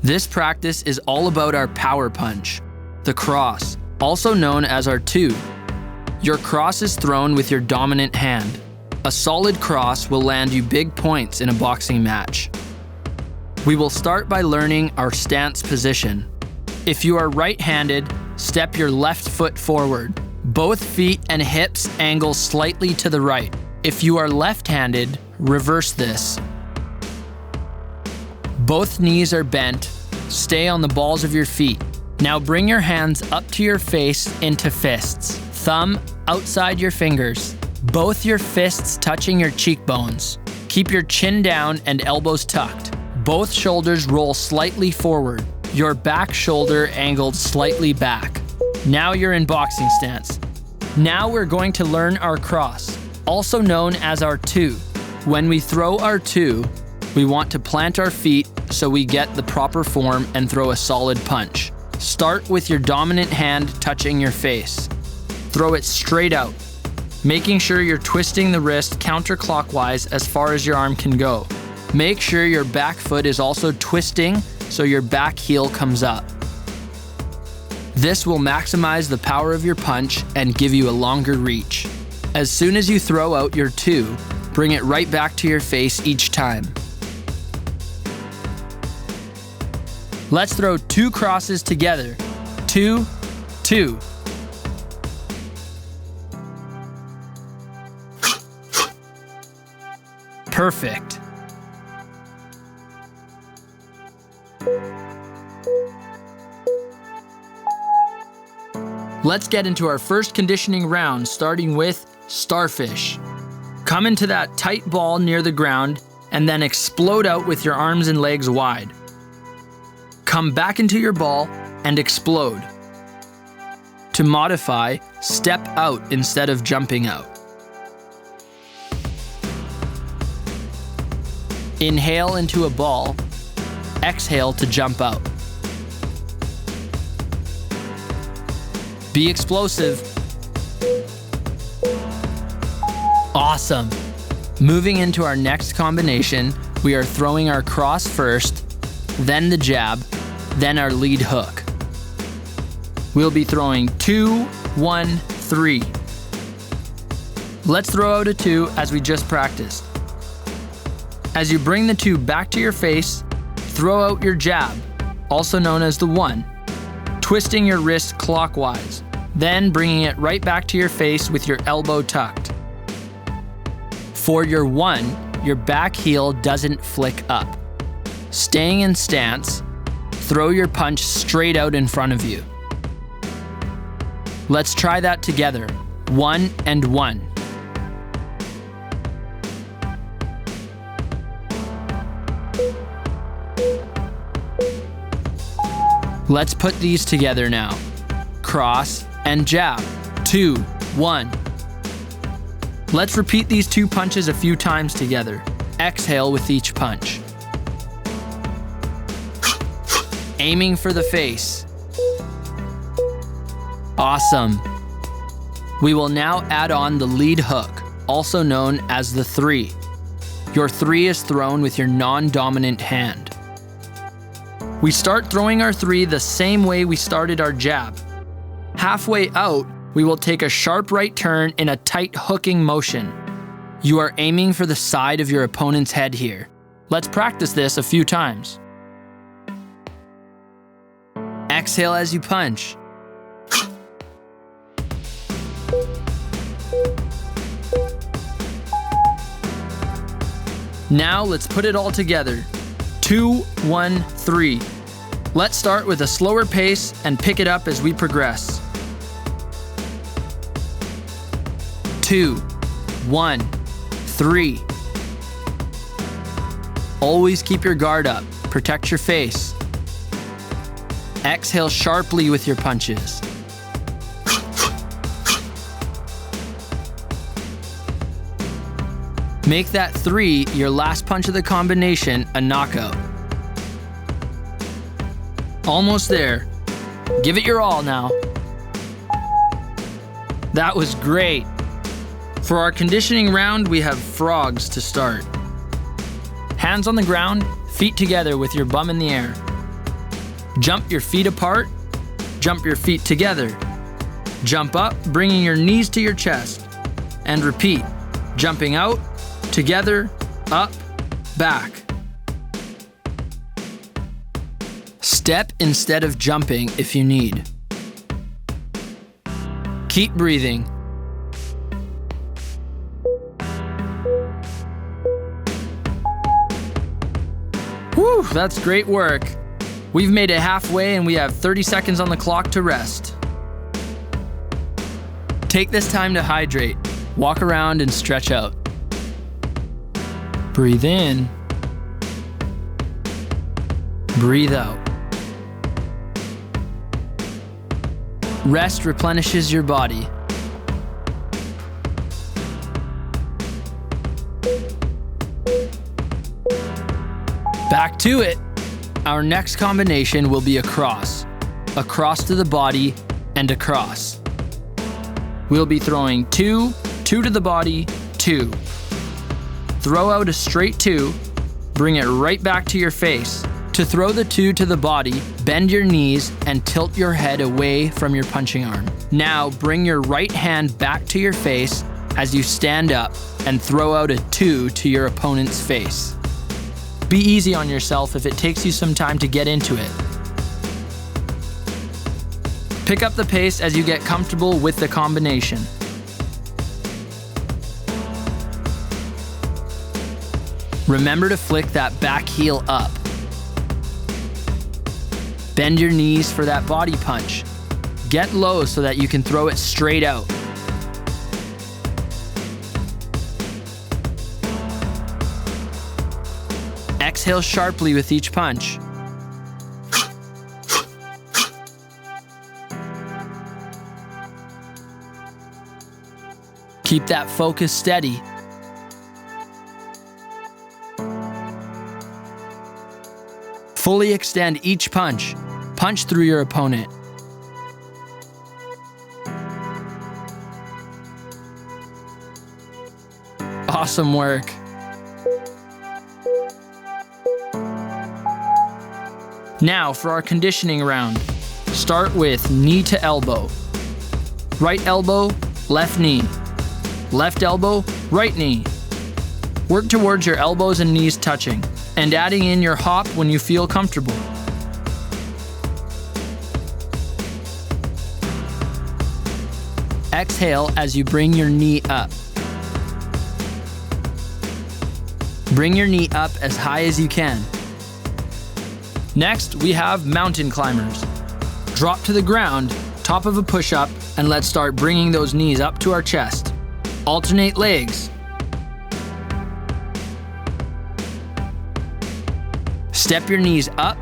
This practice is all about our power punch, the cross, also known as our 2. Your cross is thrown with your dominant hand. A solid cross will land you big points in a boxing match. We will start by learning our stance position. If you are right-handed, step your left foot forward. Both feet and hips angle slightly to the right. If you are left-handed, reverse this. Both knees are bent. Stay on the balls of your feet. Now bring your hands up to your face into fists. Thumb outside your fingers. Both your fists touching your cheekbones. Keep your chin down and elbows tucked. Both shoulders roll slightly forward. Your back shoulder angled slightly back. Now you're in boxing stance. Now we're going to learn our cross, also known as our 2. When we throw our 2, we want to plant our feet so we get the proper form and throw a solid punch. Start with your dominant hand touching your face. Throw it straight out, making sure you're twisting the wrist counterclockwise as far as your arm can go. Make sure your back foot is also twisting so your back heel comes up. This will maximize the power of your punch and give you a longer reach. As soon as you throw out your 2, bring it right back to your face each time. Let's throw 2 crosses together. 2, 2. Perfect. Let's get into our first conditioning round, starting with starfish. Come into that tight ball near the ground and then explode out with your arms and legs wide. Come back into your ball and explode. To modify, step out instead of jumping out. Inhale into a ball. Exhale to jump out. Be explosive. Awesome. Moving into our next combination, we are throwing our cross first, then the jab, then our lead hook. We'll be throwing 2, 1, 3. Let's throw out a 2 as we just practiced. As you bring the 2 back to your face, throw out your jab, also known as the 1, twisting your wrist clockwise, then bringing it right back to your face with your elbow tucked. For your 1, your back heel doesn't flick up. Staying in stance, throw your punch straight out in front of you. Let's try that together. 1 and 1. Let's put these together now. Cross and jab. 2, 1. Let's repeat these 2 punches a few times together. Exhale with each punch. Aiming for the face. Awesome. We will now add on the lead hook, also known as the 3. Your 3 is thrown with your non-dominant hand. We start throwing our 3 the same way we started our jab. Halfway out, we will take a sharp right turn in a tight hooking motion. You are aiming for the side of your opponent's head here. Let's practice this a few times. Exhale as you punch. Now let's put it all together. 2, 1, 3. Let's start with a slower pace and pick it up as we progress. 2, 1, 3. Always keep your guard up. Protect your face. Exhale sharply with your punches. Make that 3 your last punch of the combination a knockout. Almost there. Give it your all now. That was great. For our conditioning round, we have frogs to start. Hands on the ground, feet together with your bum in the air. Jump your feet apart, jump your feet together. Jump up, bringing your knees to your chest. And repeat, jumping out, together, up, back. Step instead of jumping if you need. Keep breathing. Whew, that's great work. We've made it halfway and we have 30 seconds on the clock to rest. Take this time to hydrate. Walk around and stretch out. Breathe in. Breathe out. Rest replenishes your body. Back to it. Our next combination will be a cross to the body, and a cross. We'll be throwing 2, 2 to the body, 2. Throw out a straight 2, bring it right back to your face. To throw the 2 to the body, bend your knees and tilt your head away from your punching arm. Now bring your right hand back to your face as you stand up and throw out a 2 to your opponent's face. Be easy on yourself if it takes you some time to get into it. Pick up the pace as you get comfortable with the combination. Remember to flick that back heel up. Bend your knees for that body punch. Get low so that you can throw it straight out. Exhale sharply with each punch. Keep that focus steady. Fully extend each punch. Punch through your opponent. Awesome work. Now for our conditioning round. Start with knee to elbow. Right elbow, left knee. Left elbow, right knee. Work towards your elbows and knees touching, and adding in your hop when you feel comfortable. Exhale as you bring your knee up. Bring your knee up as high as you can. Next, we have mountain climbers. Drop to the ground, top of a push-up, and let's start bringing those knees up to our chest. Alternate legs. Step your knees up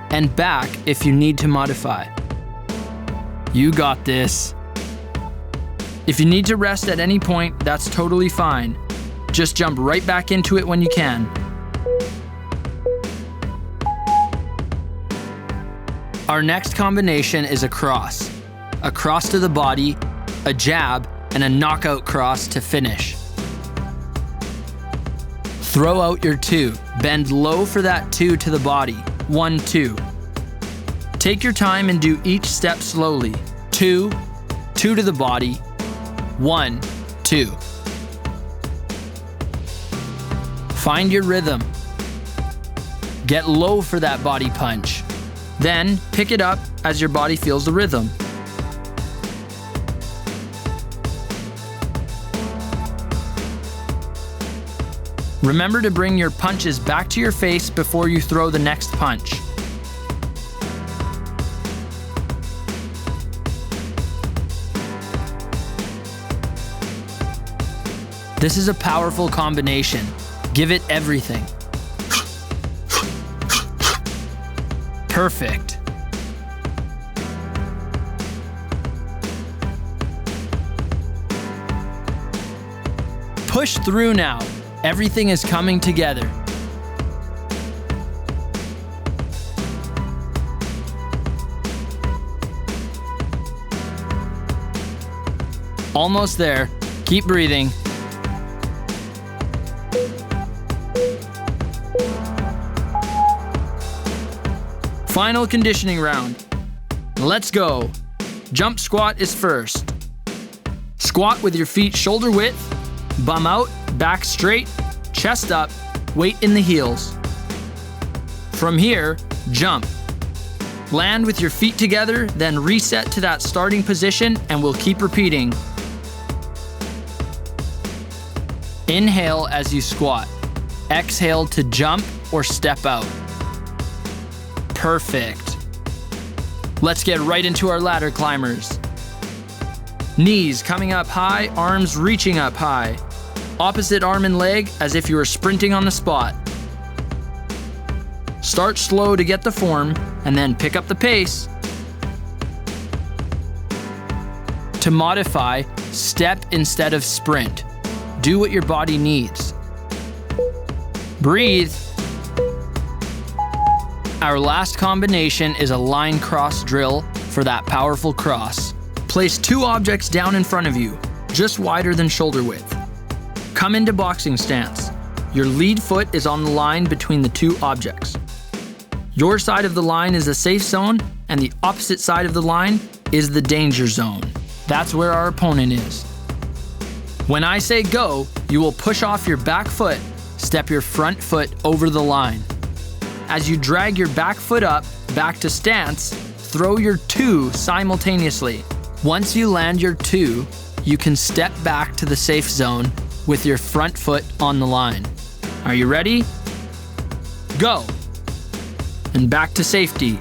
and back if you need to modify. You got this. If you need to rest at any point, that's totally fine. Just jump right back into it when you can. Our next combination is a cross to the body, a jab, and a knockout cross to finish. Throw out your 2. Bend low for that 2 to the body. 1, 2. Take your time and do each step slowly. 2, 2 to the body. 1, 2. Find your rhythm. Get low for that body punch. Then pick it up as your body feels the rhythm. Remember to bring your punches back to your face before you throw the next punch. This is a powerful combination. Give it everything. Perfect. Push through now. Everything is coming together. Almost there. Keep breathing. Final conditioning round. Let's go. Jump squat is first. Squat with your feet shoulder width, bum out, back straight, chest up, weight in the heels. From here, jump. Land with your feet together, then reset to that starting position, and we'll keep repeating. Inhale as you squat. Exhale to jump or step out. Perfect. Let's get right into our ladder climbers. Knees coming up high, arms reaching up high. Opposite arm and leg as if you were sprinting on the spot. Start slow to get the form, and then pick up the pace. To modify, step instead of sprint. Do what your body needs. Breathe. Our last combination is a line cross drill for that powerful cross. Place 2 objects down in front of you, just wider than shoulder width. Come into boxing stance. Your lead foot is on the line between the 2 objects. Your side of the line is the safe zone, and the opposite side of the line is the danger zone. That's where our opponent is. When I say go, you will push off your back foot, step your front foot over the line. As you drag your back foot up, back to stance, throw your 2 simultaneously. Once you land your 2, you can step back to the safe zone with your front foot on the line. Are you ready? Go! And back to safety.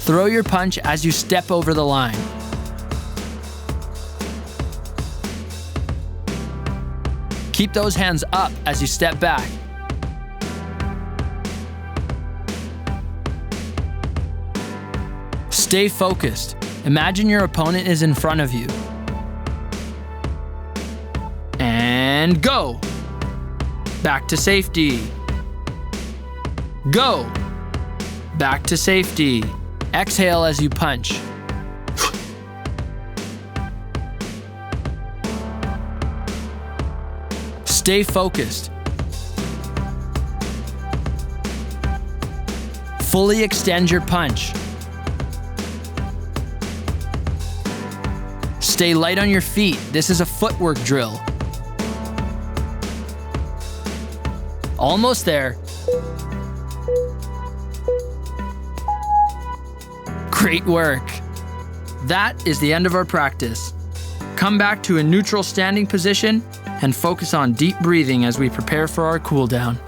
Throw your punch as you step over the line. Keep those hands up as you step back. Stay focused. Imagine your opponent is in front of you. And go! Back to safety. Go! Back to safety. Exhale as you punch. Stay focused. Fully extend your punch. Stay light on your feet. This is a footwork drill. Almost there. Great work. That is the end of our practice. Come back to a neutral standing position and focus on deep breathing as we prepare for our cool down.